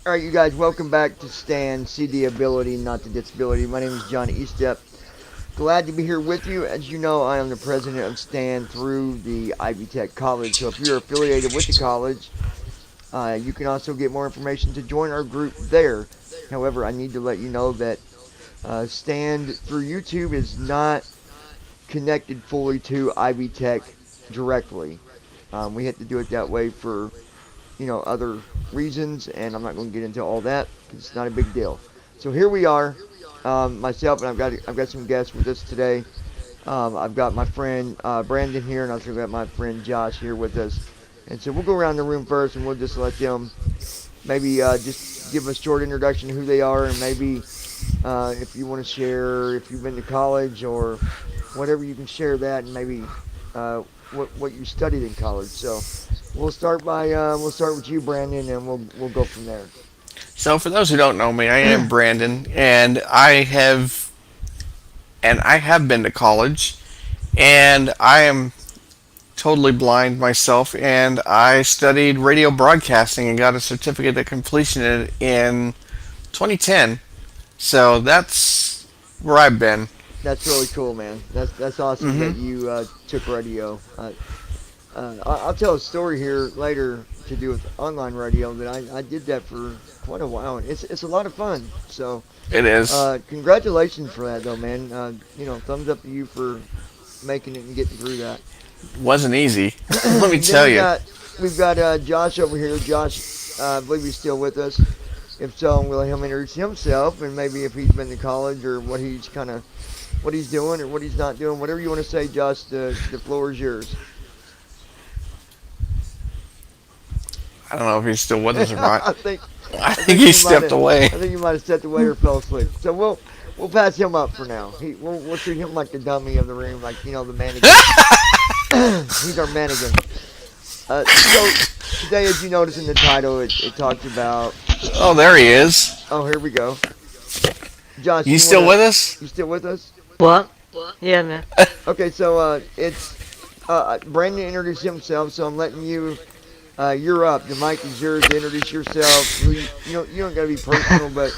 All right, you guys, welcome back to Stan, See the Ability, Not the Disability. My name is John Eastep. Glad to be here with you. As you know, I am the president of Stan through the Ivy Tech College. So if you're affiliated with the college, you can also get more information to join our group there. However, I need to let you know that Stand through YouTube is not connected fully to Ivy Tech directly. We had to do it that way for other reasons, and I'm not going to get into all that because it's not a big deal. So here we are, myself, and I've got some guests with us today. I've got my friend Brandon here, and I've also got my friend Josh here with us. And so we'll go around the room first, and we'll just let them maybe just give a short introduction to who they are, and maybe if you want to share if you've been to college or whatever, you can share that, and maybe uh, what you studied in college. So we'll start with you, Brandon, and we'll go from there. So, for those who don't know me, I am Brandon, and I have been to college, and I am totally blind myself, and I studied radio broadcasting and got a certificate of completion in 2010. So that's where I've been. That's really cool, man. That's awesome Hmm. that you took radio. I'll tell a story here later to do with online radio that I did that for quite a while. It's a lot of fun. So It is. congratulations for that, though, man. Thumbs up to you for making it and getting through that. Wasn't easy. Let me And then tell you. we've got Josh over here. Josh, I believe he's still with us. If so, we'll let him introduce himself and maybe if he's been to college or what he's doing or what he's not doing. Whatever you want to say, Josh. The floor is yours. I don't know if he's still with us or not. I think I I think think he you might stepped have away. I think you might have stepped away or fell asleep. So we'll pass him up for now. We'll treat him like the dummy of the room, like the mannequin. He's our mannequin. So today, as you notice in the title, it talks about. Oh, there he is. Oh, here we go. Josh, You still with us? you still with us? What? Yeah, man. Okay, so it's Brandon introduced himself, so I'm letting you. You're up. The mic is yours to introduce yourself. You don't got to be personal, but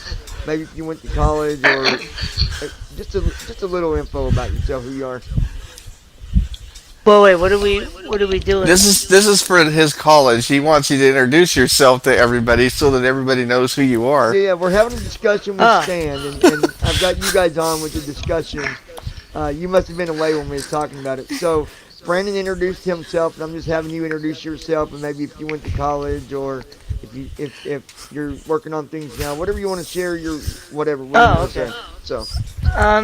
maybe if you went to college or just a little info about yourself, who you are. Well, wait. What are we doing? This is for his college. He wants you to introduce yourself to everybody so that everybody knows who you are. Yeah, we're having a discussion with Ah. Stan, and I've got you guys on with the discussion. You must have been away when we was talking about it. So Brandon introduced himself, and I'm just having you introduce yourself, and maybe if you went to college or if you're working on things now, whatever you want to share, your whatever you Oh, want to okay. say. So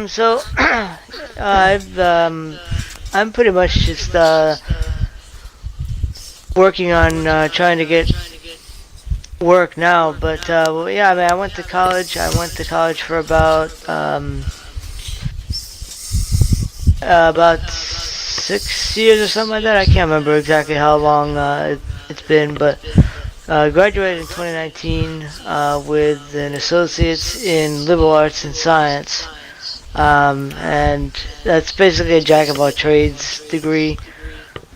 So I've I'm pretty much just working on trying to get work now. But well, yeah, I mean, I went to college. I went to college for about 6 years or something like that. I can't remember exactly how long it's been, but graduated in 2019 with an associate's in liberal arts and science, and that's basically a jack of all trades degree.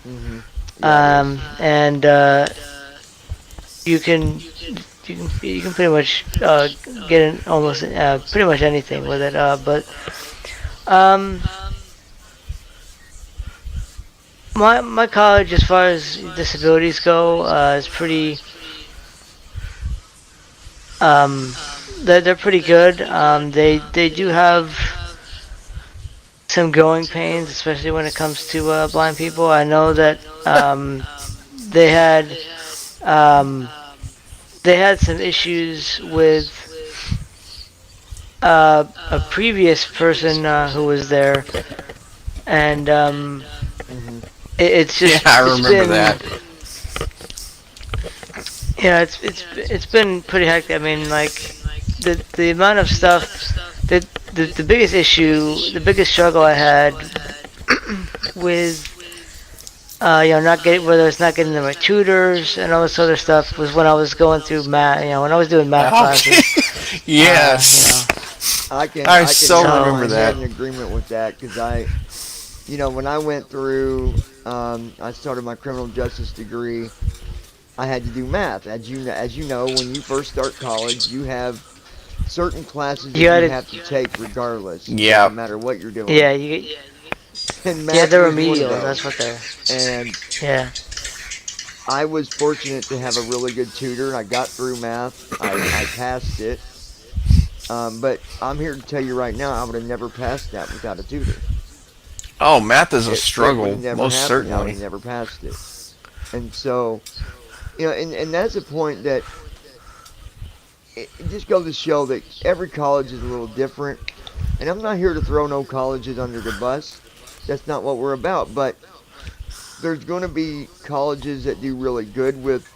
hmm yeah, it is. And you can you can pretty much get in almost pretty much anything with it. But um, my college, as far as disabilities go, is pretty. Um, they're pretty good. They do have some growing pains, especially when it comes to blind people. I know that they had um, they had some issues with a previous person who was there, and hmm it's Yeah, just I it's remember been that. yeah it's been pretty hectic. I mean, like the amount of stuff that the biggest issue, the biggest struggle I had with not getting whether it's not getting the right tutors and all this other stuff was when I was going through math. When I was doing math Okay. classes. You know, Yes. I I can so nod so my remember head that. in agreement with that because when I went through, I started my criminal justice degree I had to do math. As you know, when you first start college, you have certain classes that You you gotta, have to take regardless. It Yep. doesn't matter what you're doing. yeah, you, And yeah, math they're was one of remedials. That's what those. they're. And Yeah. I was fortunate to have a really good tutor, and I got through math. I passed it. But I'm here to tell you right now, I would have never passed that without a tutor. Oh, math is a It would have struggle, never most happened. I would certainly. have never passed it. And so, and that's a point that it just goes to show that every college is a little different. And I'm not here to throw no colleges under the bus. That's not what we're about. But there's going to be colleges that do really good with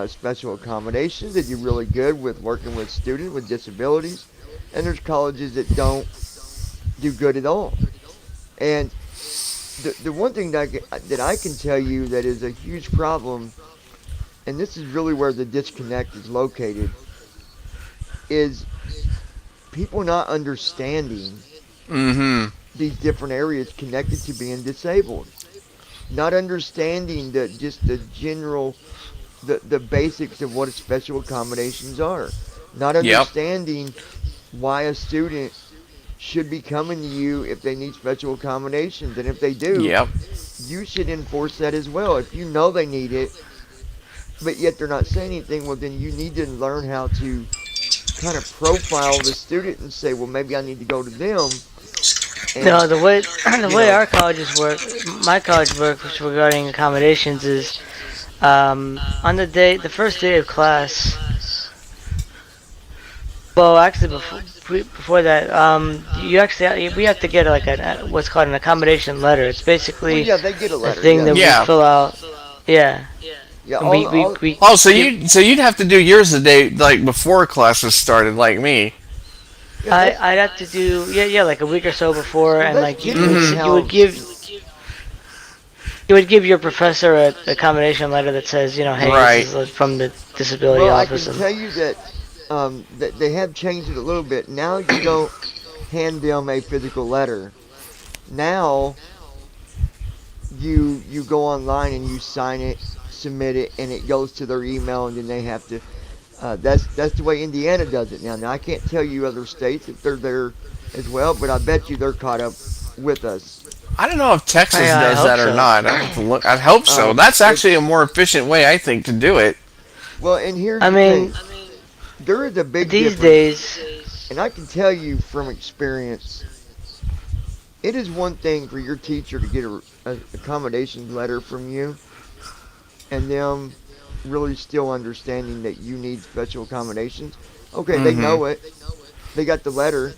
special accommodations, that do really good with working with students with disabilities. And there's colleges that don't do good at all. And the one thing that I can tell you that is a huge problem, and this is really where the disconnect is located, is people not understanding Mm-hmm. these different areas connected to being disabled, not understanding just the general the basics of what special accommodations are, not Yep. understanding why a student should be coming to you if they need special accommodations, and if they do, Yep. you should enforce that as well. If you know they need it, but yet they're not saying anything, well, then you need to learn how to kind of profile the student and say, well, maybe I need to go to them. And, No, the way the you way know, our colleges work, my college works regarding accommodations is on the first day of class. Well, actually, before that, you actually we have to get like what's called an accommodation letter. It's well, basically yeah, they get a a letter, thing that yes. we Yeah. fill out. Yeah, Yeah, and all we Oh, so give. you'd have to do yours a day like before classes started, like me. yeah, that's, I'd have to do, yeah, like a week or so before, well, and that's like generally Mm-hmm. you would how, give your professor a accommodation letter that says, hey, this Right. is from the disability well, I office, can and tell you that they have changed it a little bit. Now you don't hand them a physical letter. Now you go online and you sign it, submit it, and it goes to their email, and then they have to. That's the way Indiana does it now. Now I can't tell you other states if they're there as well, but I bet you they're caught up with us. I don't know if Texas I does hope that or so. not. I have to look. I'd hope so. That's actually a It's more efficient way, I think, to do it. well, and here's I the thing: mean, there is a big these difference, days, and I can tell you from experience. It is one thing for your teacher to get a accommodation letter from you, and them really still understanding that you need special accommodations. Okay, they Mm-hmm. know it. They got the letter,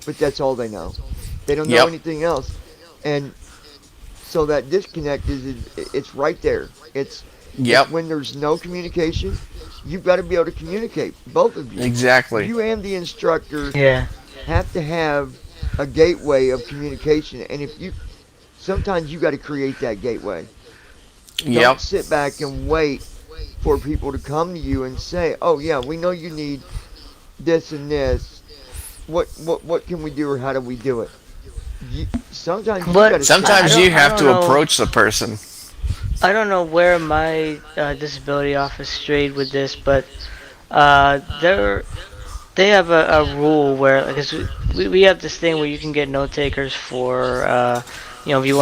but that's all they know. They don't know Yep. anything else. And so that disconnect is it's right there. It's Yep. when there's no communication, you've got to be able to communicate, both of you. Exactly. You and the instructor yeah. have to have a gateway of communication, and if you sometimes you got to create that gateway. Don't Yep. sit back and wait for people to come to you and say, "Oh yeah, we know you need this and this. What can we do, or how do we do it?" Sometimes you got But to sit I Sometimes don't you down. I have don't to know approach the person. I don't know where my disability office strayed with this, but they have a rule where, because we have this thing where you can get note takers for if you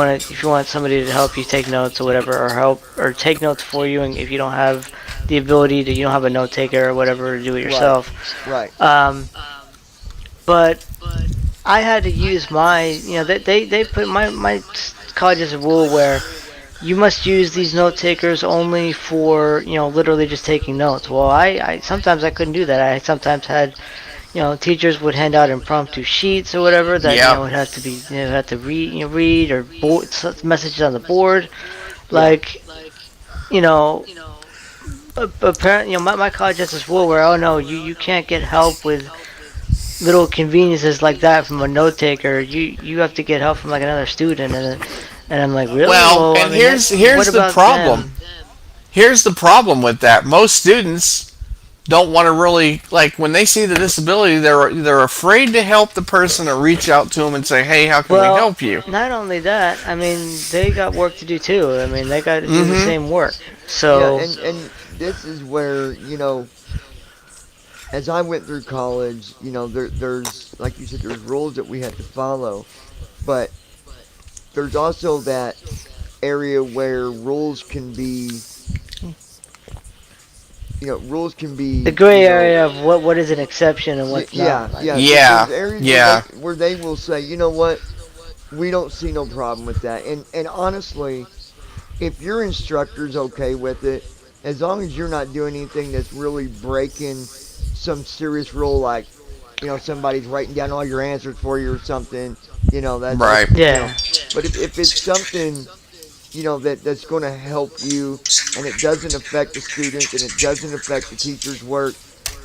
want somebody to help you take notes or whatever, or help or take notes for you, and if you don't have the ability to, you don't have a note taker or whatever, to do it Right, yourself. right. Um, but I had to use my, they put my college as a rule where you must use these note takers only for, literally just taking notes. Well, I sometimes I couldn't do that. I sometimes had, teachers would hand out impromptu sheets or whatever that, Yep. would have to be, have to read or messages on the board. Yeah, Like, you know, apparently, my college has this rule where, oh no, you can't get help with little conveniences like that from a note taker. You have to get help from like another student, and I'm like, really? Well, Well, I and mean, here's what here's the about problem. them? Here's the problem with that. Most students don't want to really, like, when they see the disability, they're afraid to help the person or reach out to them and say, "Hey, how can we Well, help you?" not only that, I mean, they got work to do too. I mean, they got to do the Mm-hmm. same work. Yeah, So, and this is where, as I went through college, there's, like you said, there's rules that we had to follow, but there's also that area where rules can the be, gray area of what is an exception and what's yeah, not. Like, yeah. Yeah, There's areas where they yeah, where they will say, you know what, we don't see no problem with that. And honestly, if your instructor's okay with it, as long as you're not doing anything that's really breaking some serious rule, like somebody's writing down all your answers for you or something, that's right, yeah. But if it's something that's going to help you and it doesn't affect the students and it doesn't affect the teacher's work,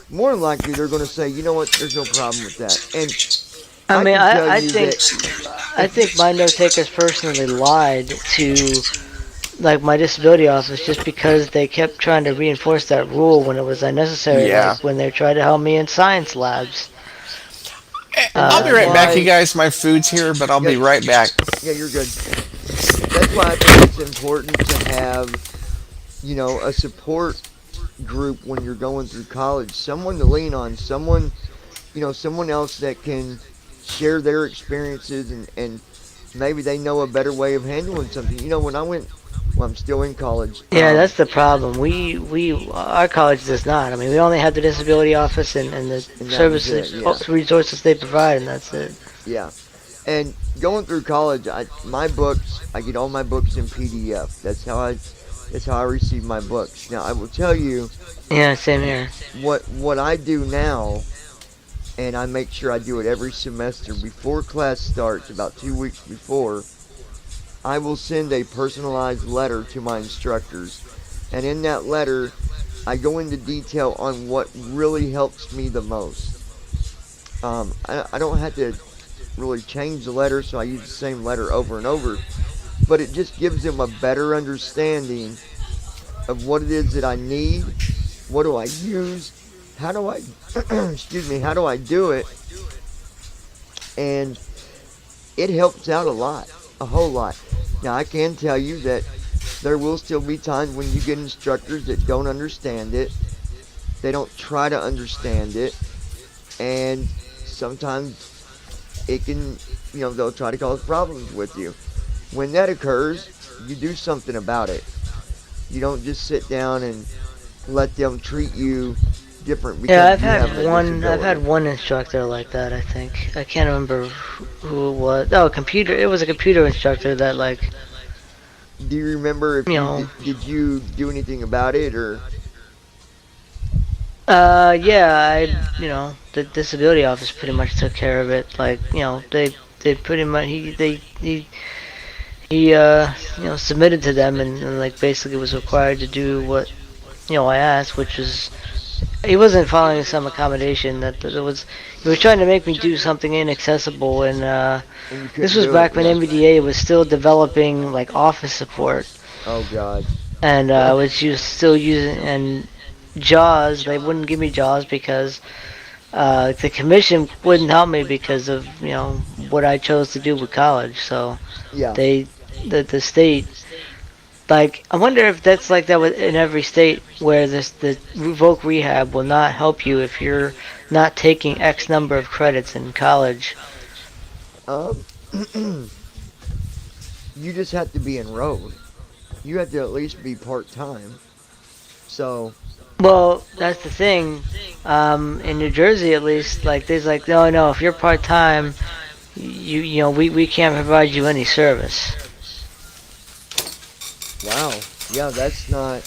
more than likely they're going to say, you know what, there's no problem with that. And I I mean, can tell I you think that I if you, think my note takers personally lied to like my disability office just because they kept trying to reinforce that rule when it was unnecessary. Like yeah. when they tried to help me in science labs. and I'll be that's right back, Yeah. you why, guys. My food's here, but I'll yeah, be right back. yeah, you're good. That's why I think it's important to have, a support group when you're going through college, someone to lean on, someone else that can share their experiences and maybe they know a better way of handling something. When I went, well, I'm still in college. Yeah, that's the problem. We our college does not. I mean, we only have the disability office and the And that was it. services Yeah, resources they provide, and that's it. yeah. And going through college, I get all my books in PDF. That's how I receive my books. Now I will tell you Yeah, same here. what I do now, and I make sure I do it every semester before class starts, about 2 weeks before. I will send a personalized letter to my instructors, and in that letter, I go into detail on what really helps me the most. I don't have to really change the letter, so I use the same letter over and over, but it just gives them a better understanding of what it is that I need, what do I use, how do I, excuse me, how do I do it, and it helps out a lot, a whole lot. Now, I can tell you that there will still be times when you get instructors that don't understand it, they don't try to understand it, and sometimes it can, they'll try to cause problems with you. When that occurs, you do something about it. You don't just sit down and let them treat you different Yeah, because you have a I've disability. had one instructor like that. I think I can't remember who it was. Oh, computer. It was a computer instructor that like Do you remember if you you know. did you do anything about it or Yeah, the disability office pretty much took care of it. Like, they pretty much he submitted to them and like basically was required to do what I asked, which was he wasn't following some accommodation that was he was trying to make me do something inaccessible, and and you this couldn't was do it? back when Yeah. MBDA was still developing like office support, Oh God. and which you still using and JAWS. They wouldn't give me JAWS because the commission wouldn't help me because of what I chose to do with college. So Yeah. they the state, like, I wonder if that's like that in every state where the revoke rehab will not help you if you're not taking X number of credits in college. Um. You just have to be enrolled. You have to at least be part time. So Well, that's the thing. In New Jersey, at least, like there's like no, if you're part time, we can't provide you any service. wow. Yeah, that's not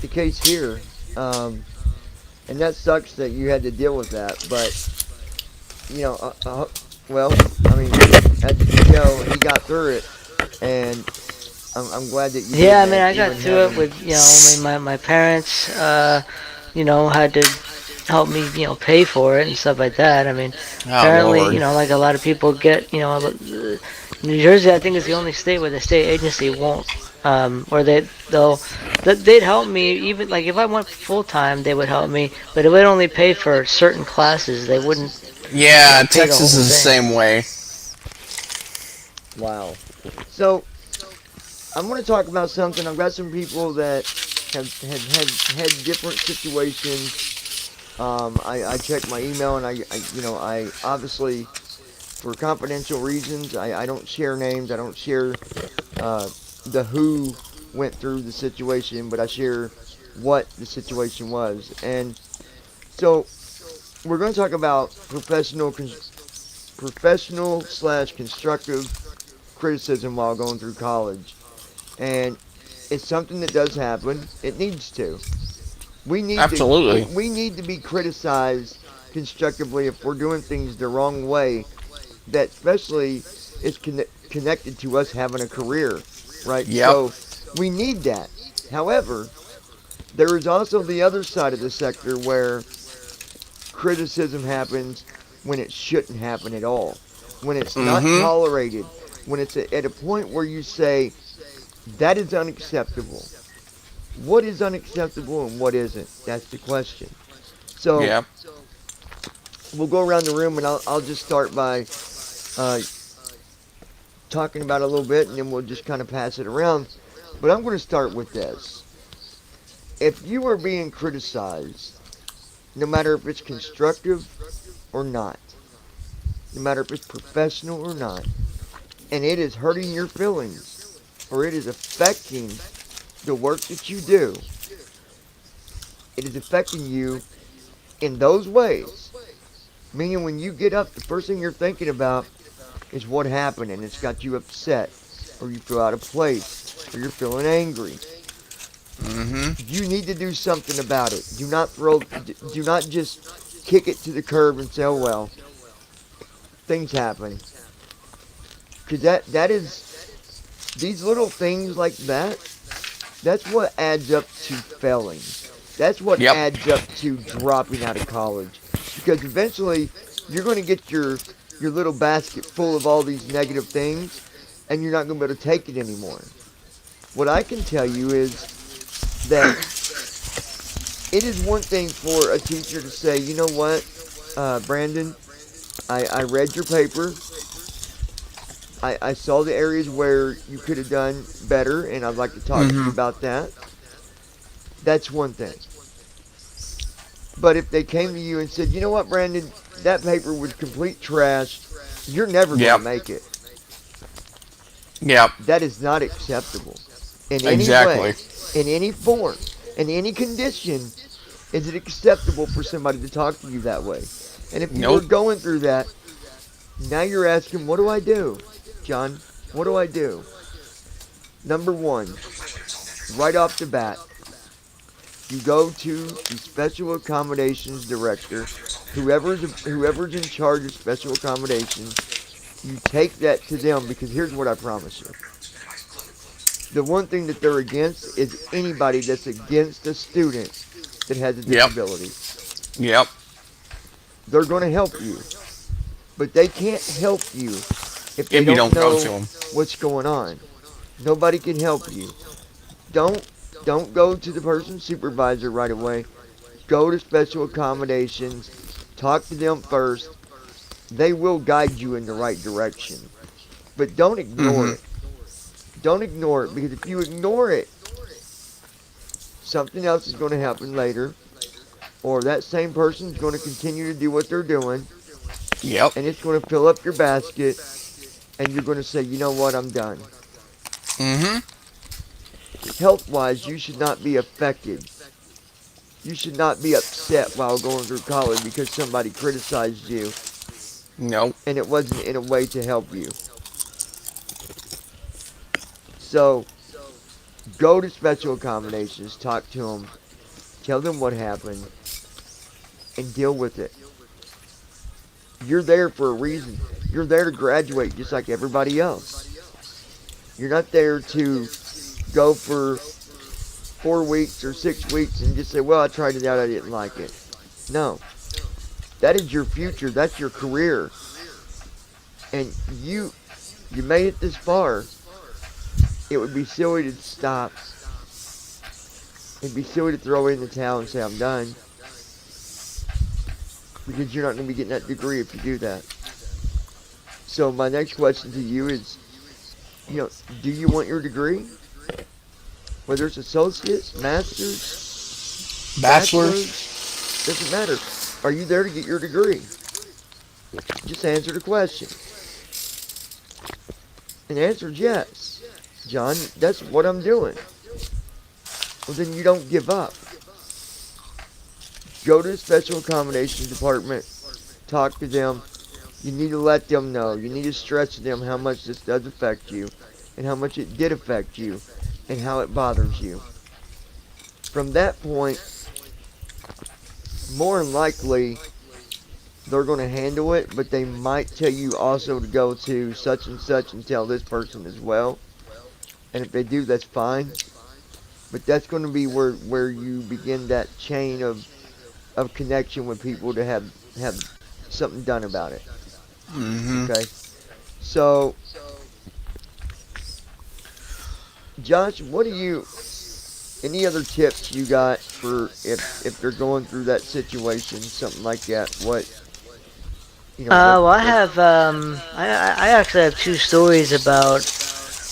the case here. Um. And that sucks that you had to deal with that. But you know, well, I mean, as you can tell, he got through it, and I'm glad that you did, Yeah, I mean, man. I got Even through it having, with I mean, my parents, had to help me, pay for it and stuff like that. I mean, Oh apparently, Lord. like a lot of people get, New Jersey, I think is the only state where the state agency won't, or they'll they'd help me even like if I went full time, they would help me, but it would only pay for certain classes. They wouldn't, Yeah, pay the Texas whole is the thing. same way. Wow. So I'm going to talk about something. I've got some people that have had different situations. I check my email, and I obviously, for confidential reasons, I don't share names. I don't share uh, the who went through the situation, but I share what the situation was. And so we're going to talk about professional slash constructive criticism while going through college. And it's something that does happen. It needs to. We need to we, Absolutely. we need to be criticized constructively if we're doing things the wrong way. That especially is connected to us having a career, right? Yep. So we need that. However, there is also the other side of the sector where criticism happens when it shouldn't happen at all, when it's not Mm-hmm. tolerated, when it's at a point where you say that is unacceptable. What is unacceptable and what isn't? That's the question. So Yep. we'll go around the room, and I'll just start by uh, talking about it a little bit, and then we'll just kind of pass it around. But I'm going to start with this. If you are being criticized, no matter if it's constructive or not, no matter if it's professional or not, and it is hurting your feelings or it is affecting the work that you do, it is affecting you in those ways. Meaning, when you get up, the first thing you're thinking about is what happened, and it's got you upset, or you feel out of place, or you're feeling angry. Mm-hmm. You need to do something about it. Do not just kick it to the curb and say, "Oh well, things happen." Because that is these little things like that. That's what adds up to failing. That's what Yep. adds up to dropping out of college. Because eventually you're going to get your little basket full of all these negative things, and you're not going to be able to take it anymore. What I can tell you is that it is one thing for a teacher to say, you know what, Brandon, I read your paper. I saw the areas where you could have done better, and I'd like to talk to you Mm-hmm. about that. That's one thing. But if they came to you and said, you know what, Brandon, that paper was complete trash, you're never going to Yep. make it. Yep. That is not acceptable in any Exactly. way, in any form, in any condition. Is it acceptable for somebody to talk to you that way? And if you were Nope. going through that, now you're asking, what do I do? John, what do I do? Number one, right off the bat, you go to the special accommodations director, whoever's in charge of special accommodations. You take that to them, because here's what I promise you. The one thing that they're against is anybody that's against a student that has a Yep. disability. Yep. They're going to help you, but they can't help you if they If you don't don't go to know them. what's going on. Nobody can help you. Don't don't go to the person's supervisor right away. Go to special accommodations. Talk to them first. They will guide you in the right direction. But don't ignore Mm-hmm. it. Don't ignore it, because if you ignore it, something else is going to happen later, or that same person is going to continue to do what they're doing, Yep. and it's going to fill up your basket, and you're going to say, you know what, I'm done. Mm-hmm. Health wise, you should not be affected. You should not be upset while going through college because somebody criticized you Nope. and it wasn't in a way to help you. So go to special accommodations, talk to them, tell them what happened, and deal with it. You're there for a reason. You're there to graduate just like everybody else. You're not there to go for 4 weeks or 6 weeks and just say, well, I tried it out, I didn't like it. No. That is your future. That's your career. And you made it this far. It would be silly to stop. It'd be silly to throw in the towel and say I'm done because you're not going to be getting that degree if you do that. So my next question to you is, do you want your degree? Whether it's associates, masters, Bachelor's. bachelors, doesn't matter. Are you there to get your degree? Just answer the question. And the answer is yes. John, that's what I'm doing. Well, then you don't give up. Go to the special accommodations department, talk to them. You need to let them know. You need to stress to them how much this does affect you and how much it did affect you and how it bothers you. From that point, more than likely, they're going to handle it, but they might tell you also to go to such and such and tell this person as well. And if they do, that's fine. But that's going to be where you begin that chain of connection with people to have something done about it. Mm-hmm. Okay? So, Josh, what do you, any other tips you got for if they're going through that situation, something like that? Well, I have I actually have two stories about.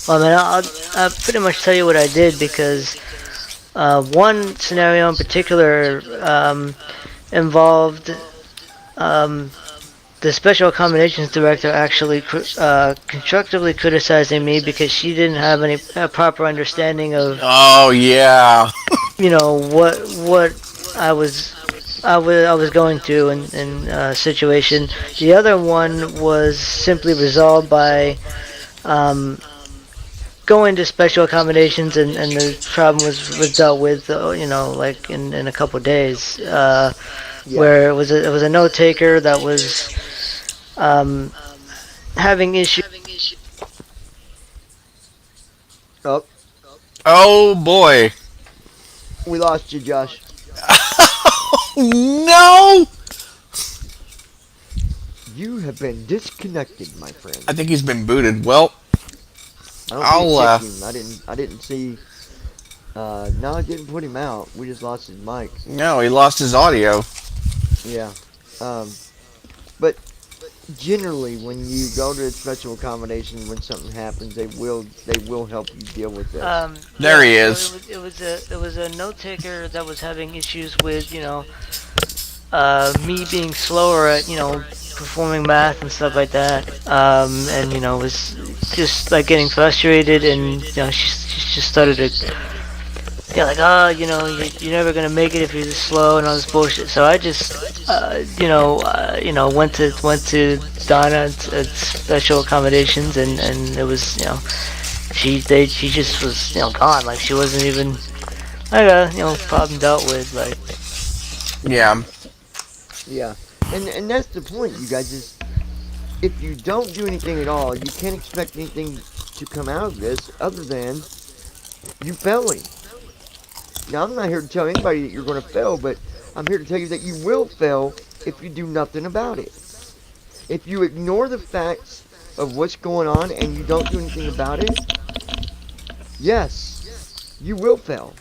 Well, I mean, I'll pretty much tell you what I did because one scenario in particular involved um, the special accommodations director actually constructively criticizing me because she didn't have any proper understanding of Oh yeah. what I was going through in situation. The other one was simply resolved by um, going to special accommodations, and the problem was dealt with, like in a couple days. Yeah. Where it was a note taker that was um, having issues. Oh, Oh boy. we lost you, Josh. No. You have been disconnected, my friend. I think he's been booted. Well, I don't see it I'll. kicked him. I didn't see. No, it didn't put him out. We just lost his mic. No, he lost his audio. Yeah. Um, but generally, when you go to a special accommodation, when something happens, they will help you deal with this. There Yeah, he so is. it was a note taker that was having issues with me being slower at performing math and stuff like that, and was just like getting frustrated, and she just started to, yeah, like, oh, you're never gonna make it if you're this slow and all this bullshit. So I just went to Donna at special accommodations, and it was, she just was, gone, like she wasn't even like a problem dealt with, like. Yeah. Yeah. And that's the point, you guys. Is if you don't do anything at all, you can't expect anything to come out of this other than you failing. Now, I'm not here to tell anybody that you're going to fail, but I'm here to tell you that you will fail if you do nothing about it. If you ignore the facts of what's going on and you don't do anything about it, yes, you will fail.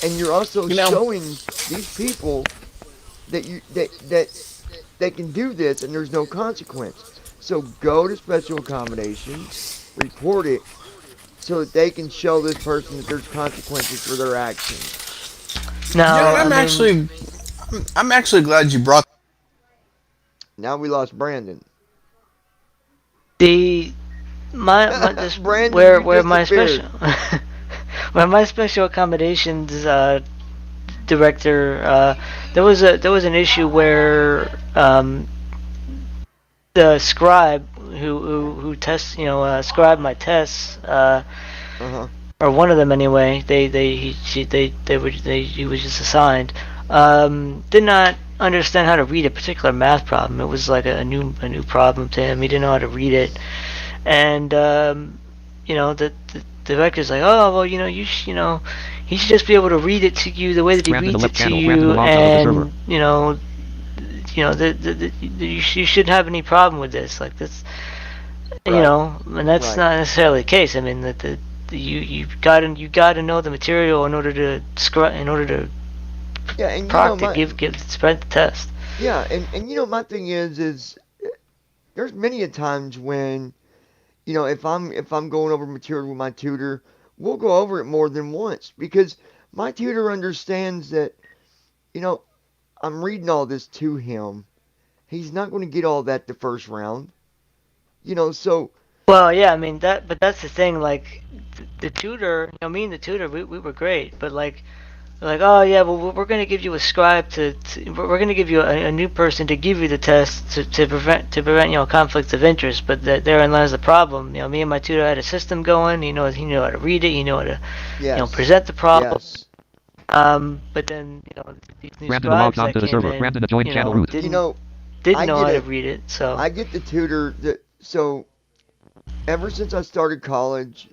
And you're also You know. showing these people that that they can do this and there's no consequence. So go to special accommodations, report it, so that they can show this person that there's consequences for their actions. You know. Now, And I mean, I'm actually glad you brought. Now we lost Brandon. the my this Brandon, where you where my disappeared. special where my special accommodations director, there was an issue where the scribe who tests, scribed my tests, Uh huh. or one of them anyway, he was just assigned, did not understand how to read a particular math problem. It was like a new problem to him. He didn't know how to read it, and the director's like, oh well, he should just be able to read it to you the way that he reads it to you, and you shouldn't have any problem with this. Like this, Right. and that's Right. not necessarily the case. I mean, that you got to know the material in order to Yeah, and proctor give spread the test. and my thing is there's many a times when if I'm going over material with my tutor, we'll go over it more than once because my tutor understands that you know I'm reading all this to him. He's not going to get all that the first round. So Well, yeah, I mean but that's the thing. Like the tutor, me and the tutor, we were great, but like, oh yeah, well we're gonna give you a scribe we're gonna give you a new person to give you the test to prevent conflicts of interest. But therein lies the problem. Me and my tutor had a system going. He knew how to read it. He knew how to yes, present the problem. yes. But then these new Brandon logged scribes that onto the came server. in, Brandon to join channel root. You didn't know, didn't I know get how to it. read it. So I get the tutor that so ever since I started college,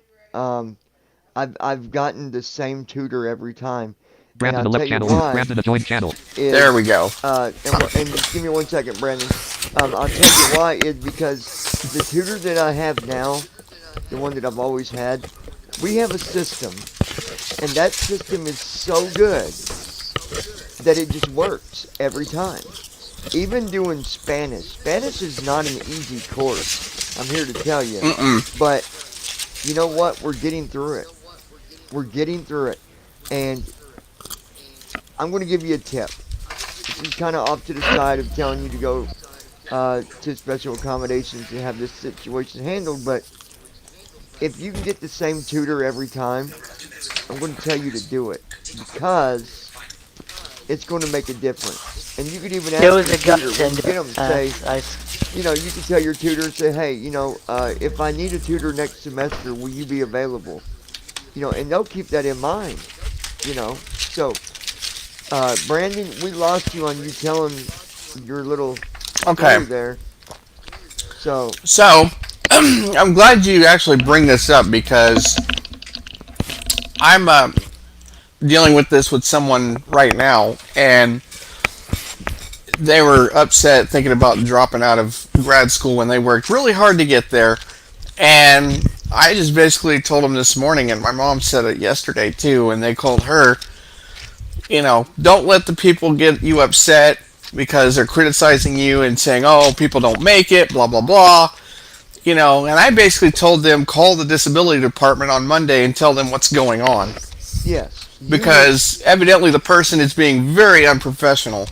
I've gotten the same tutor every time, and Brandon I'll to tell left you channel root. why Brandon to join channel. There we is go. and just give me 1 second, Brandon. I'll tell you why is because the tutor that I have now, the one that I've always had, we have a system, and that system is so good that it just works every time. Even doing Spanish. Spanish is not an easy course. I'm here to tell you. Mm-mm. But you know what? We're getting through it. We're getting through it. And I'm going to give you a tip. This is kind of off to the side of telling you to go to special accommodations to have this situation handled. But if you can get the same tutor every time, I'm going to tell you to do it because it's going to make a difference. And you could even it ask was your a tutor when you godsend. get them, say, I you can tell your tutor, say, hey, if I need a tutor next semester, will you be available? And they'll keep that in mind, So, Brandon, we lost you on you telling your little Okay. story there. So, So, I'm glad you actually bring this up because I'm dealing with this with someone right now, and they were upset thinking about dropping out of grad school when they worked really hard to get there. And I just basically told them this morning, and my mom said it yesterday too, and they called her, don't let the people get you upset because they're criticizing you and saying, oh, people don't make it, blah, blah, blah. And I basically told them, call the disability department on Monday and tell them what's going on. yes, Because evidently the person is being very unprofessional.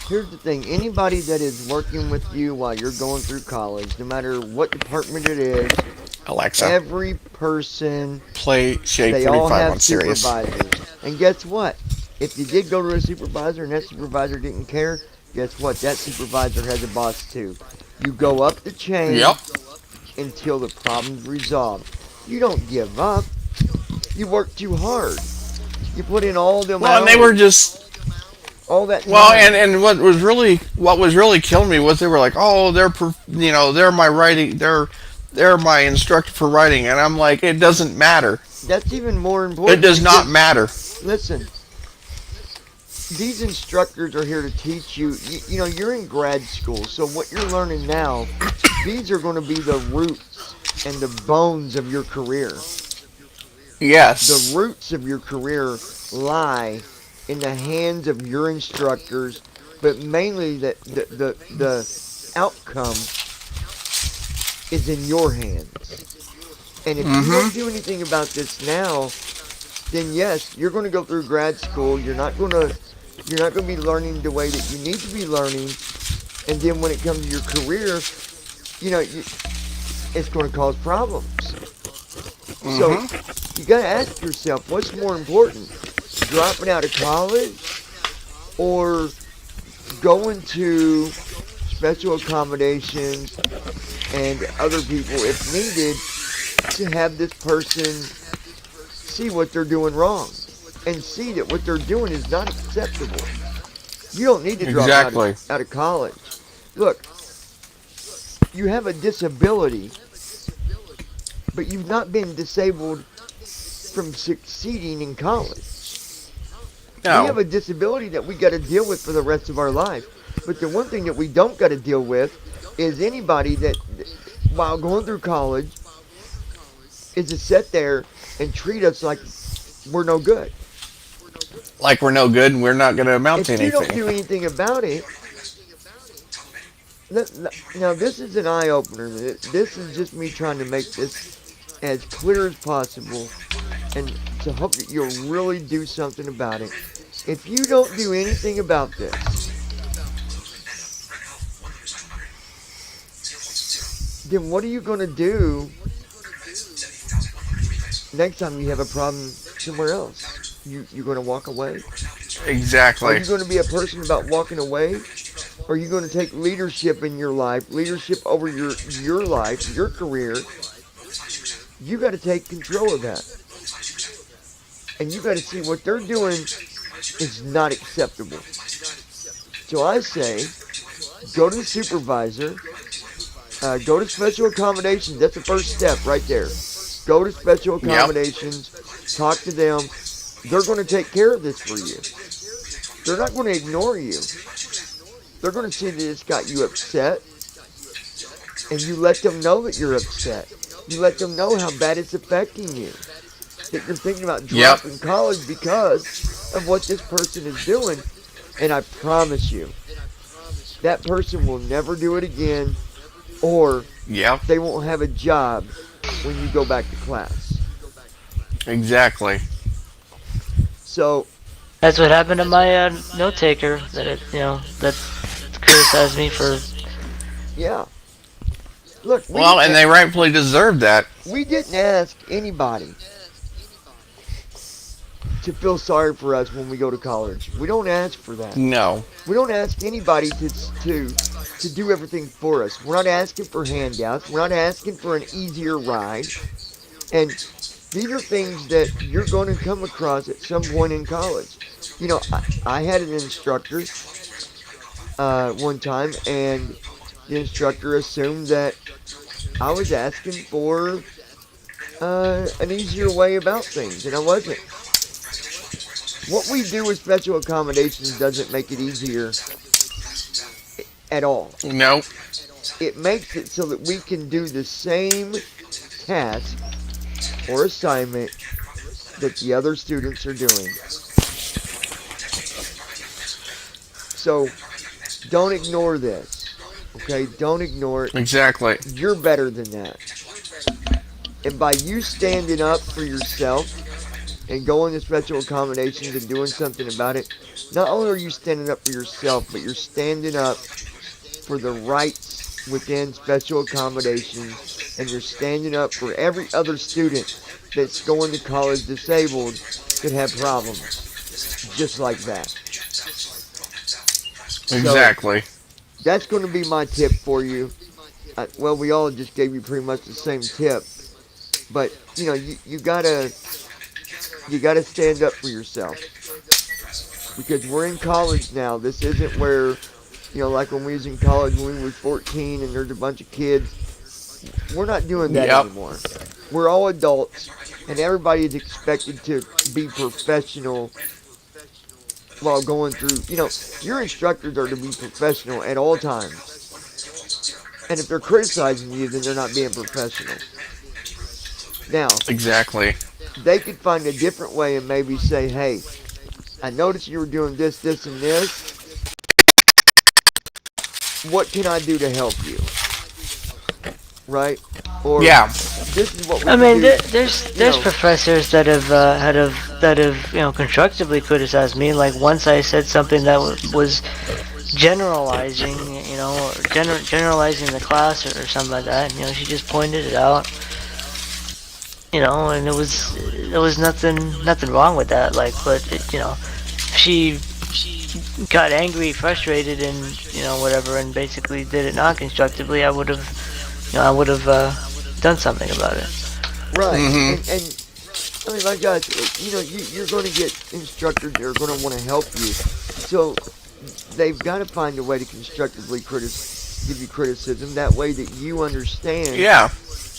here's the thing. Anybody that is working with you while you're going through college, no matter what department it is, Alexa, every person, play Shade they all 45 have on Sirius. supervisors. And guess what? If you did go to a supervisor and that supervisor didn't care, guess what? That supervisor has a boss too. You go up the chain Yep. until the problem's resolved. You don't give up. You work too hard. You put in all them Well, and they were hours, just all that well, time. and what was really killing me was they were like, oh, they're my writing, they're my instructor for writing, and I'm like, it doesn't matter. That's even more It important does not because, matter. listen, these instructors are here to teach you. You're in grad school, so what you're learning now, these are going to be the roots and the bones of your career. The Yes. roots of your career lie in the hands of your instructors, but mainly the outcome is in your hands. And if you Mm-hmm. don't do anything about this now, then yes, you're going to go through grad school. You're not going to be learning the way that you need to be learning. And then when it comes to your career, you know, you, it's going to cause problems. So Mm-hmm. you got to ask yourself, what's more important, dropping out of college or going to special accommodations and other people, if needed, to have this person see what they're doing wrong and see that what they're doing is not acceptable. You don't need to drop Exactly. out of college. Look, you have a disability, but you've not been disabled from succeeding in college. We No. have a disability that we got to deal with for the rest of our life. But the one thing that we don't got to deal with is anybody that, while going through college, is to sit there and treat us like we're no good. Like we're no good and we're not going to amount to If you don't anything. do anything about it, now this is an eye opener. This is just me trying to make this as clear as possible and to hope that you'll really do something about it. If you don't do anything about this, then what are you going to do next time you have a problem somewhere else? You're going to walk away? Are Exactly. you going to be a person about walking away? Are you going to take leadership in your life, leadership over your life, your career? You got to take control of that. And you got to see what they're doing is not acceptable. So I say, go to the supervisor, go to special accommodations. That's the first step right there. Go to special Yep. accommodations, talk to them. They're going to take care of this for you. They're not going to ignore you. They're going to see that it's got you upset, and you let them know that you're upset. You let them know how bad it's affecting you. That you're thinking about Yep. dropping college because of what this person is doing. And I promise you, that person will never do it again, or Yep. they won't have a job when you go back to class. Exactly. So, That's what happened to my note taker that criticized me for. yeah. Look, Well, and they rightfully deserve that. we didn't ask anybody to feel sorry for us when we go to college. We don't ask for that. No. We don't ask anybody to do everything for us. We're not asking for handouts. We're not asking for an easier ride. And these are things that you're going to come across at some point in college. I had an instructor one time, and the instructor assumed that I was asking for an easier way about things, and I wasn't. What we do with special accommodations doesn't make it easier at all. Nope. It makes it so that we can do the same task or assignment that the other students are doing. So don't ignore this. Okay? Don't ignore it. Exactly. You're better than that. And by you standing up for yourself and going to special accommodations and doing something about it, not only are you standing up for yourself, but you're standing up for the rights within special accommodations, and you're standing up for every other student that's going to college disabled that have problems just like that. So Exactly. that's going to be my tip for you. Well, we all just gave you pretty much the same tip, but you gotta stand up for yourself because we're in college now. This isn't where like when we was in college when we was 14 and there's a bunch of kids. We're not doing that Yep. anymore. We're all adults, and everybody is expected to be professional while going through. Your instructors are to be professional at all times. And if they're criticizing you, then they're not being professional. Now, Exactly. they could find a different way and maybe say, hey, I noticed you were doing this, this, and this. What can I do to help you? Right? Or Yeah. this is what we I can mean, do. there's professors that have constructively criticized me. Like once I said something that was generalizing, or generalizing the class or something like that. She just pointed it out. And there was nothing wrong with that. Like, but she got angry, frustrated, and whatever, and basically did it non-constructively. I would have done something about it. Right. Mm-hmm. And I mean, my gosh, you're going to get instructors that are going to want to help you. So they've got to find a way to constructively give you criticism. That way that you understand Yeah.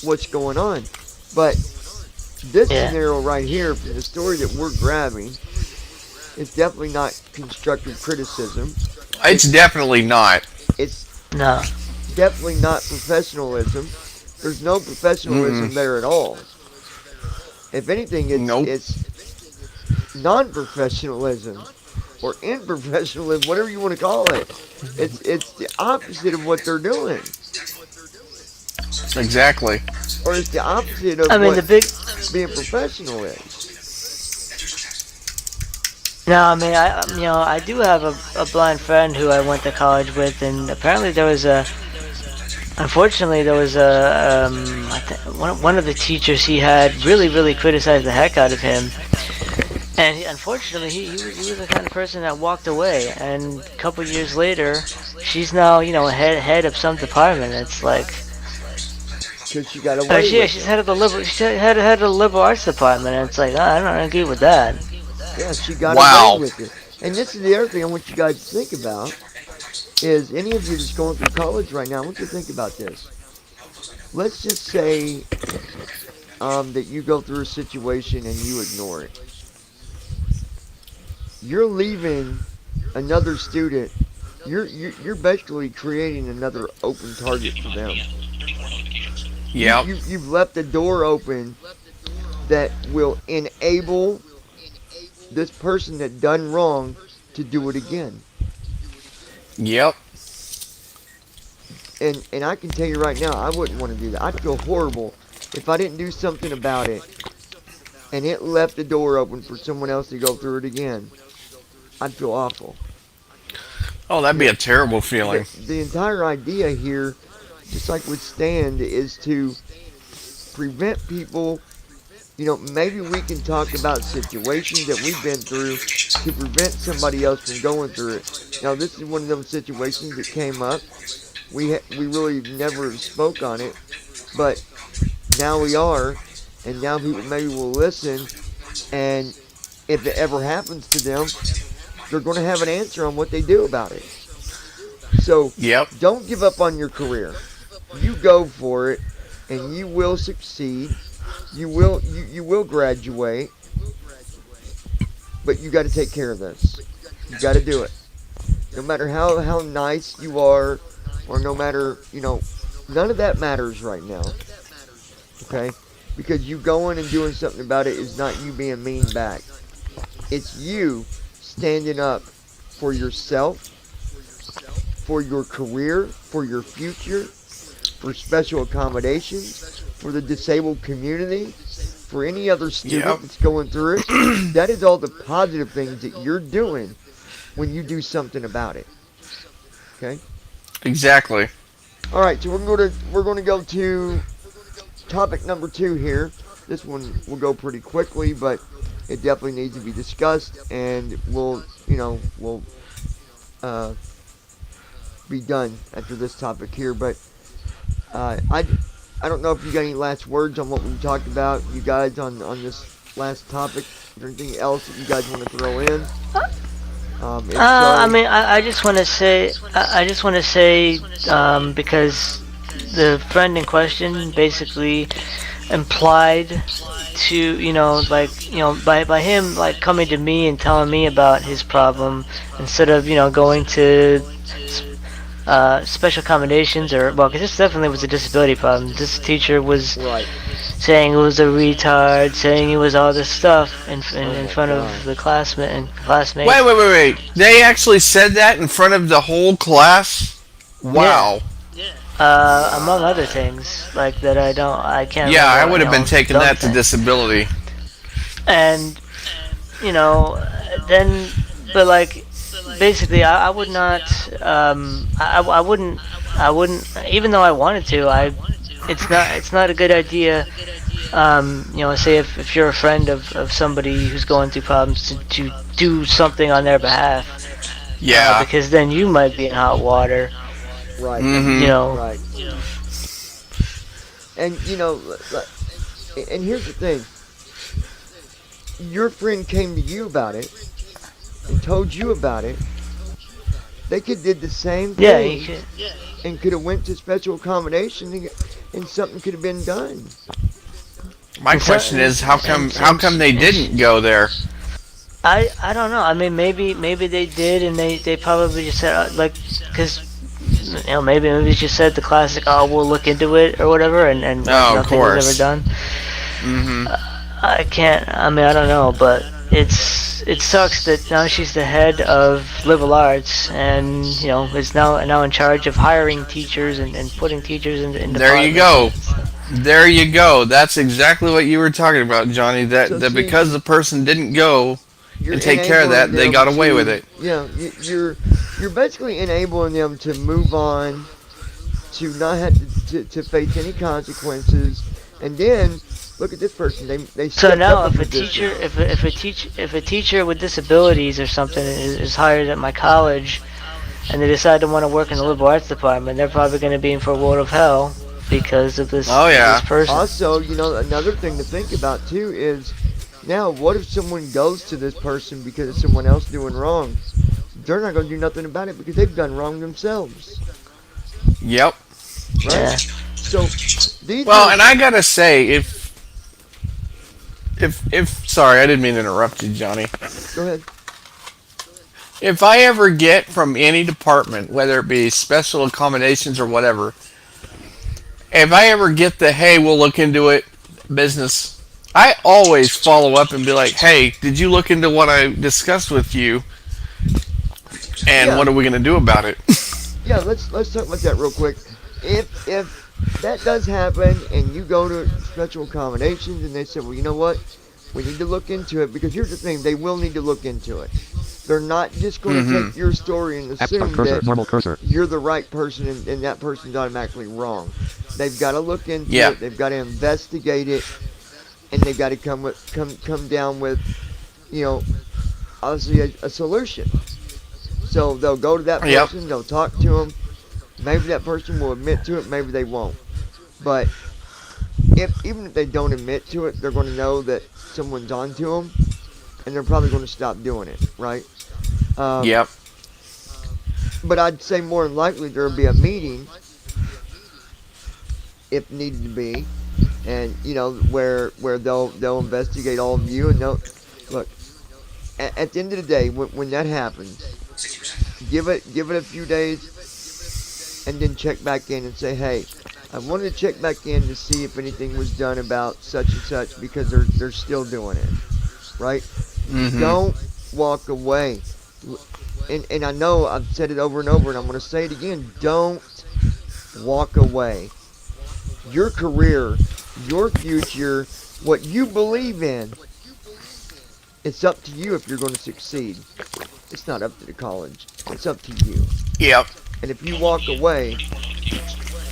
what's going on. But this Yeah. scenario right here, from the story that we're grabbing, is definitely not constructive criticism. It's definitely not. It's No. definitely not professionalism. There's no professionalism Mm-mm. there at all. If anything, Nope. it's non-professionalism or unprofessionalism, whatever you want to call it. It's the opposite of what they're doing, Exactly. or it's the opposite of I mean, what the big. being professional is. No, I mean, I do have a blind friend who I went to college with, and apparently there was a. Unfortunately, there was one of the teachers he had really criticized the heck out of him, and unfortunately he was the kind of person that walked away. And a couple years later, she's now head of some department. It's like, Because she got away with she's it. head of the head of the liberal arts department, and it's like, I don't agree with that. Yeah, she got away Wow. with it. And this is the other thing I want you guys to think about is any of you that's going through college right now, I want you to think about this. Let's just say that you go through a situation and you ignore it. You're leaving another student. You're basically creating another open target for them. Yep. You've left the door open that will enable this person that done wrong to do it again. Yep. And I can tell you right now, I wouldn't want to do that. I'd feel horrible if I didn't do something about it and it left the door open for someone else to go through it again. I'd feel awful. Oh, that'd You be know, a terrible the, feeling. the entire idea here, just like with Stand, is to prevent people. Maybe we can talk about situations that we've been through to prevent somebody else from going through it. Now, this is one of those situations that came up. We really never spoke on it, but now we are, and now people maybe will listen, and if it ever happens to them, they're going to have an answer on what they do about it. So Yep. don't give up on your career. You go for it, and you will succeed. You will graduate, but you got to take care of this. You got to do it. No matter how nice you are, or no matter none of that matters right now. Okay, because you going and doing something about it is not you being mean back. It's you standing up for yourself, for your career, for your future, for special accommodations, for the disabled community, for any other student Yep. that's going through it. That is all the positive things that you're doing when you do something about it. Okay? Exactly. All right, so we're going to go to topic number 2 here. This one will go pretty quickly, but it definitely needs to be discussed, and we'll uh, be done after this topic here. But I don't know if you got any last words on what we talked about, you guys, on this last topic. Is there anything else that you guys want to throw in? If I so, mean, I just want to say, because the friend in question basically implied to, by him like coming to me and telling me about his problem instead of going to special accommodations, or well, because this definitely was a disability problem. This teacher was right. saying he was a retard, saying he was all this stuff in Oh my front of God. the classmates. Wait. They actually said that in front of the whole class? Yeah. Wow. Among other Wow. things like that I can't Yeah, I remember, would have been taking dumb that to things. disability. And you know, then, but like, basically, I would not, I wouldn't, even though I wanted to, it's not a good idea. Say if you're a friend of somebody who's going through problems to do something on their behalf, Yeah. because then you might be in hot water. Right. You Mm-hmm. know, Right. And and here's the thing. Your friend came to you about it and told you about it. They could did the same yeah, you thing could. and could have went to special accommodation and something could have been done. My And so, question is, how come they and didn't go there? I don't know. I mean, maybe they did, and they probably just said like, because maybe they just said the classic, oh, we'll look into it or whatever, and like Oh, of nothing was ever course. done. Mm-hmm. I can't. I mean, I don't know, but it sucks that now she's the head of liberal arts, and is now in charge of hiring teachers and putting teachers in There you departments go. and stuff. There you go. That's exactly what you were talking about, Johnny. So That see, because the person didn't go you're and take care of enabling that, they them got away with to, it. you're basically enabling them to move on, to not have to face any consequences, and then look at this person. They So stepped up now, a if a position. teacher, if a teacher with disabilities or something is hired at my college, and they decide to want to work in the liberal arts department, they're probably going to be in for a world of hell because of Oh this yeah. person. Also, another thing to think about too is now what if someone goes to this person because of someone else doing wrong? They're not going to do nothing about it because they've done wrong themselves, Yep. right? Yeah. So these Well, are and I gotta say, if sorry, I didn't mean to interrupt you, Johnny. go ahead. If I ever get from any department, whether it be special accommodations or whatever, if I ever get the hey, we'll look into it business, I always follow up and be like, hey, did you look into what I discussed with you, and Yeah, what are we gonna do about it? yeah. Let's talk about that real quick. If that does happen and you go to special accommodations and they say, well, you know what, we need to look into it because here's the thing, they will need to look into it. They're not just going to Mm-hmm. take your story and App start assume cursor. that Normal cursor. you're the right person and that person's automatically wrong. They've got to look into Yeah. it. They've got to investigate it, and they've got to come down with, you know, obviously a solution. So they'll go to that Yep. person. They'll talk to them. Maybe that person will admit to it. Maybe they won't. But even if they don't admit to it, they're going to know that someone's onto them, and they're probably going to stop doing it, right? Um, Yep. but I'd say more than likely there'll be a meeting if needed to be, and where they'll investigate all of you and they'll look. At the end of the day, when that happens, give it a few days, and then check back in and say, hey, I wanted to check back in to see if anything was done about such and such because they're still doing it, right? Mm-hmm. Don't walk away. And I know I've said it over and over, and I'm going to say it again. Don't walk away. Your career, your future, what you believe in, it's up to you if you're going to succeed. It's not up to the college. It's up to you. Yep. And if you walk away,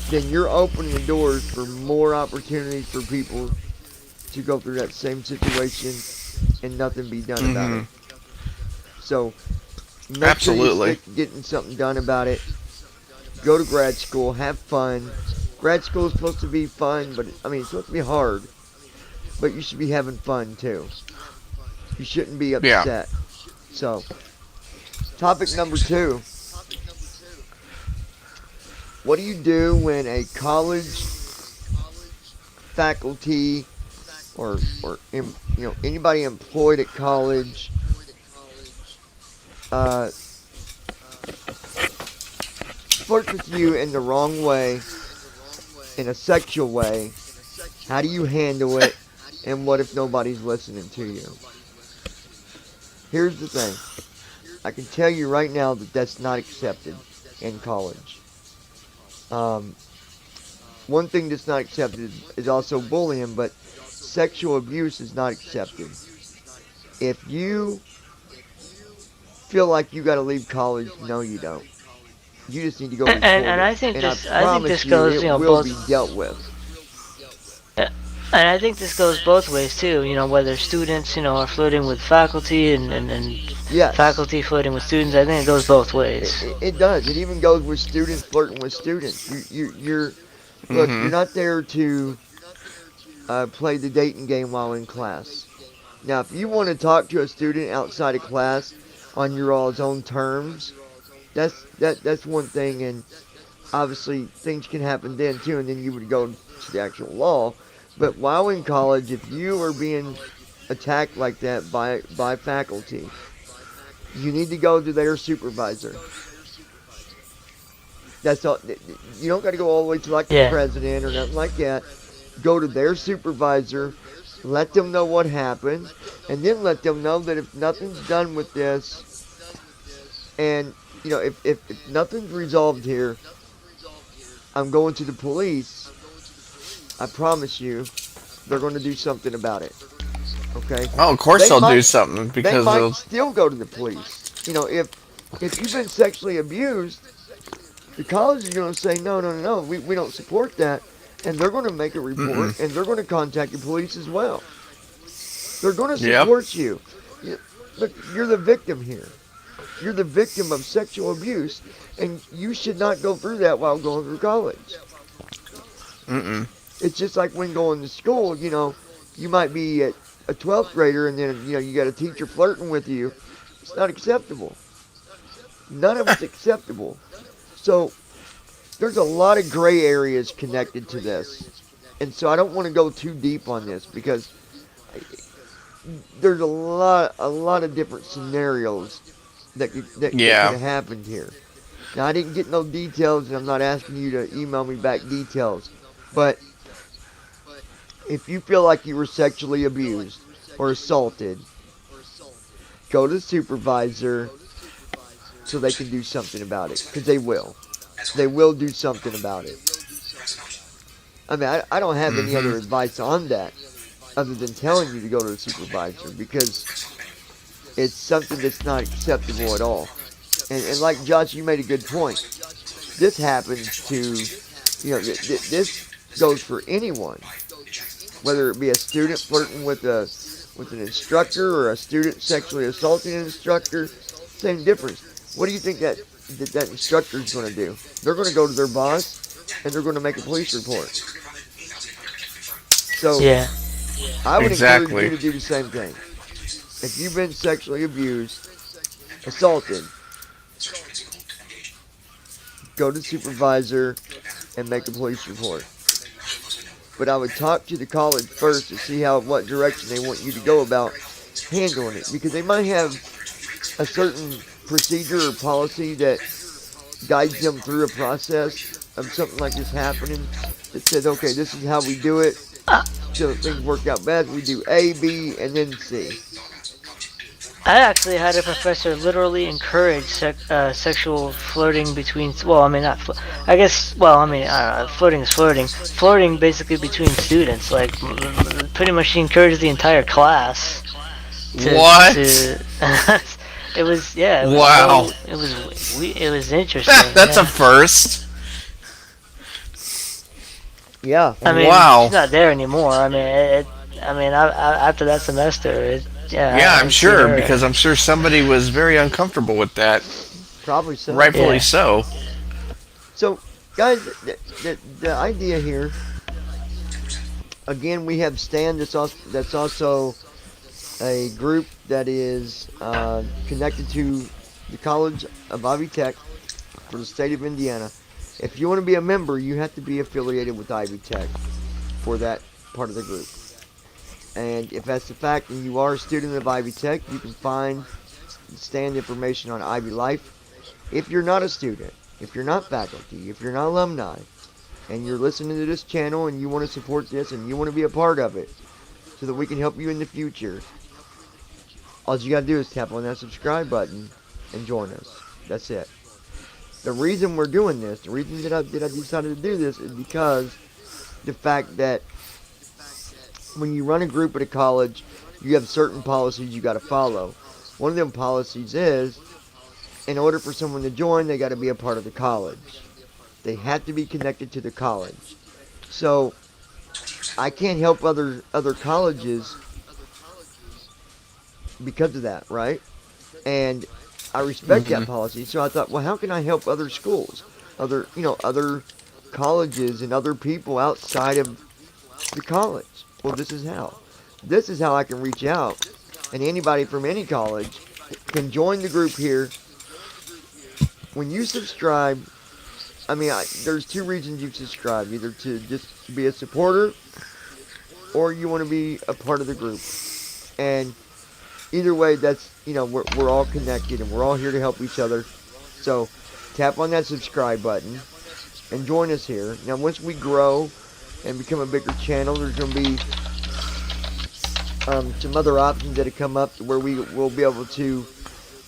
then you're opening the doors for more opportunities for people to go through that same situation and nothing be done about Mm-hmm. it. So make sure you Absolutely. stick to getting something done about it. Go to grad school, have fun. Grad school is supposed to be fun, but it's supposed to be hard. But you should be having fun too. You shouldn't be Yeah. upset. So, topic number 2. What do you do when a college faculty or anybody employed at college uh, flirts with you in the wrong way, in a sexual way? How do you handle it? And what if nobody's listening to you? Here's the thing. I can tell you right now that that's not accepted in college. Um, One thing that's not accepted is also bullying, but sexual abuse is not accepted. If you feel like you got to leave college, no, you don't. You just need to go And report it, I think and I this promise you, goes it will both. be dealt with. And I think this goes both ways too. Whether students are flirting with faculty and Yes, faculty flirting with students. I think it goes both ways. it does. It even goes with students flirting with students. You're look. Mm-hmm. You're not there to play the dating game while in class. Now, if you want to talk to a student outside of class on your all's own terms, that's one thing, and obviously things can happen then too, and then you would go to the actual law. But while in college, if you are being attacked like that by faculty, you need to go to their supervisor. That's all. You don't got to go all the way to like the Yeah. president or nothing like that. Go to their supervisor let them know what happened, and then let them know that if nothing's done with this, and if nothing's resolved here, I'm going to the police. I promise you, they're going to do something about it. Okay? Oh, of course They they'll do might something they because might they'll. still go to the police. If you've been sexually abused, the college is going to say no, no, no, no. We don't support that, and they're going to make a report, Mm-mm. and they're going to contact the police as well. They're going to Yep. support you. Look, you're the victim here. You're the victim of sexual abuse, and you should not go through that while going through college. Mm-mm. It's just like when going to school, you might be a 12th grader and then, you got a teacher flirting with you. It's not acceptable. None of it's acceptable. So there's a lot of gray areas connected to this. And so I don't want to go too deep on this because there's a lot of different scenarios that could Yeah. have happened here. Now I didn't get no details, and I'm not asking you to email me back details, but if you feel like you were sexually abused or assaulted, go to the supervisor so they can do something about it, because they will. They will do something about it. I mean, I don't have any Mm-hmm. other advice on that other than telling you to go to the supervisor because it's something that's not acceptable at all. And like Josh, you made a good point. This happens to, this goes for anyone, whether it be a student flirting with an instructor or a student sexually assaulting an instructor. Same difference. What do you think that instructor is going to do? They're going to go to their boss and they're going to make a police report. So Yeah. I would encourage you Exactly. to do the same thing. If you've been sexually abused, assaulted, go to the supervisor and make a police report. But I would talk to the college first to see what direction they want you to go about handling it, because they might have a certain procedure or policy that guides them through a process of something like this happening that says, okay, this is how we do it. I, So things work out best. We do A, B, and then C. I actually had a professor literally encourage sexual flirting between. Well, I mean, not. I guess. Well, I mean, flirting is flirting. Flirting basically between students. Like, pretty much, she encouraged the entire class to. What? It was, yeah. It was Wow. so. It was interesting. That's a Yeah. first. Yeah. I mean, she's Wow. not there anymore. I mean, after that semester, yeah, Yeah, I I'm haven't seen sure her. because I'm sure somebody was very uncomfortable with that. Probably so. Rightfully Yeah. so. So, guys, the idea here, again, we have Stan that's also a group that is connected to the College of Ivy Tech for the state of Indiana. If you want to be a member, you have to be affiliated with Ivy Tech for that part of the group. And if that's the fact and you are a student of Ivy Tech, you can find Stan information on Ivy Life. If you're not a student, if you're not faculty, if you're not alumni, and you're listening to this channel and you want to support this and you want to be a part of it so that we can help you in the future, all you got to do is tap on that subscribe button and join us. That's it. The reason we're doing this, the reason that I decided to do this is because the fact that when you run a group at a college, you have certain policies you got to follow. One of them policies is, in order for someone to join, they got to be a part of the college. They have to be connected to the college. So I can't help other colleges because of that, right? And I respect Hmm. that policy. So I thought, well, how can I help other schools, other colleges and other people outside of the college? Well, this is how. This is how I can reach out, and anybody from any college can join the group here. When you subscribe, I mean, there's two reasons you subscribe: either to just be a supporter, or you want to be a part of the group. And either way, that's we're all connected and we're all here to help each other. So tap on that subscribe button and join us here. Now, once we grow and become a bigger channel, there's going to be some other options that have come up where we will be able to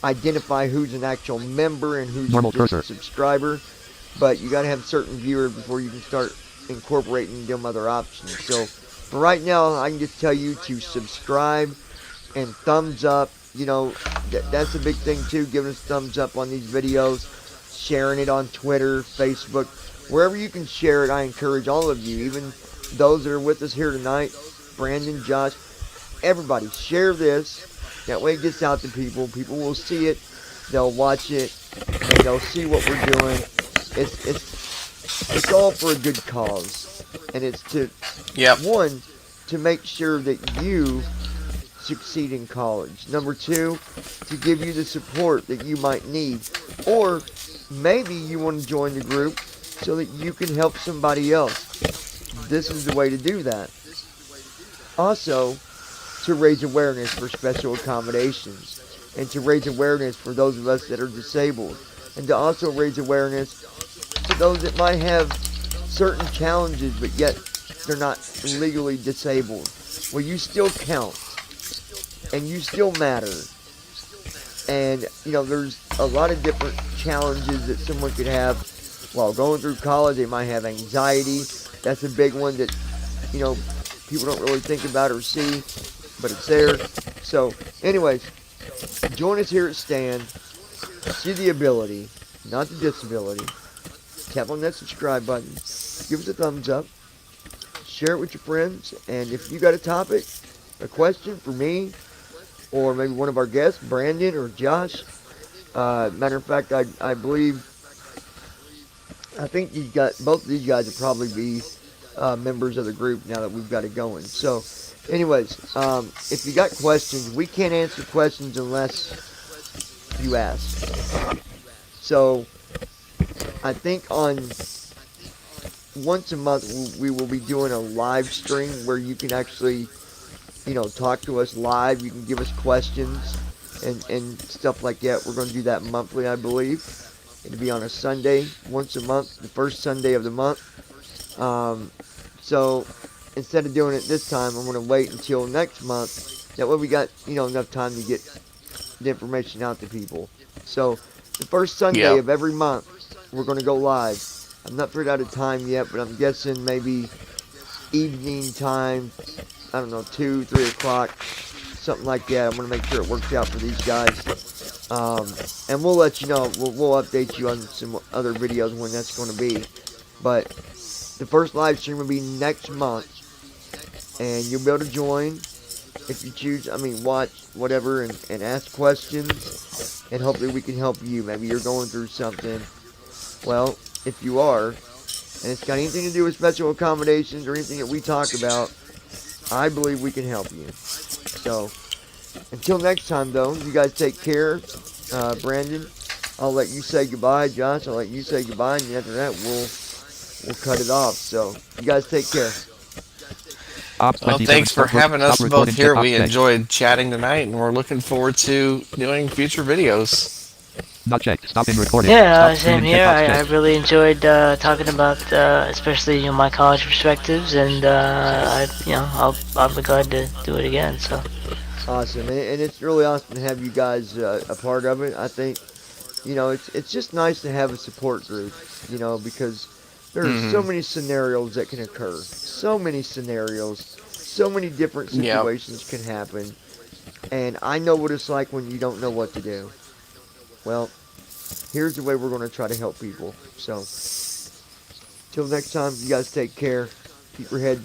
identify who's an actual member and who's Normal just a cursor. subscriber. But you got to have certain viewers before you can start incorporating them other options. So for right now, I can just tell you to subscribe and thumbs up. That's a big thing too. Giving us thumbs up on these videos, sharing it on Twitter, Facebook, wherever you can share it. I encourage all of you, even those that are with us here tonight, Brandon, Josh, everybody, share this. That way it gets out to people. People will see it, they'll watch it, and they'll see what we're doing. It's all for a good cause, and it's to Yep. one, to make sure that you succeed in college. Number two, to give you the support that you might need. Or maybe you want to join the group so that you can help somebody else. This is the way to do that. Also, to raise awareness for special accommodations and to raise awareness for those of us that are disabled and to also raise awareness to those that might have certain challenges but yet they're not legally disabled. Well, you still count and you still matter. And, there's a lot of different challenges that someone could have while going through college. They might have anxiety. That's a big one that, people don't really think about or see, but it's there. So, anyways, join us here at Stand. See the ability, not the disability. Tap on that subscribe button. Give us a thumbs up. Share it with your friends. And if you got a topic, a question for me, or maybe one of our guests, Brandon or Josh. Matter of fact, I think both of these guys will probably be members of the group now that we've got it going. So, anyways, if you got questions, we can't answer questions unless you ask. So, I think on once a month we will be doing a live stream where you can actually talk to us live. You can give us questions and stuff like that. We're going to do that monthly, I believe. It'll be on a Sunday, once a month, the first Sunday of the month. So instead of doing it this time, I'm going to wait until next month. That way we got, enough time to get the information out to people. So the first Sunday Yep. of every month, we're going to go live. I'm not figured out a time yet, but I'm guessing maybe evening time, I don't know, 2, 3 o'clock, something like that. I'm going to make sure it works out for these guys. And we'll let you know. We'll update you on some other videos when that's going to be. But the first live stream will be next month. And you'll be able to join if you choose. Watch, whatever, and ask questions. And hopefully we can help you. Maybe you're going through something. Well, if you are, and it's got anything to do with special accommodations or anything that we talk about, I believe we can help you. So, until next time, though, you guys take care. Brandon, I'll let you say goodbye. Josh, I'll let you say goodbye, and after that, we'll cut it off. So, you guys take care. Ops Well, 27 thanks for start work. having Stop us both recording. here. Check off We check. enjoyed chatting tonight, and we're looking forward to doing future videos. Not checked. Stop in recording. Yeah, Stop same streaming. here. Check box I checked. really enjoyed talking about, especially my college perspectives, and I'll be glad to do it again. So Awesome, and it's really awesome to have you guys a part of it. I think, it's just nice to have a support group, because there are so Hmm. many scenarios that can occur. So many scenarios. So many different Yep. situations can happen. And I know what it's like when you don't know what to do. Well, here's the way we're going to try to help people. So, till next time, you guys take care. Keep your heads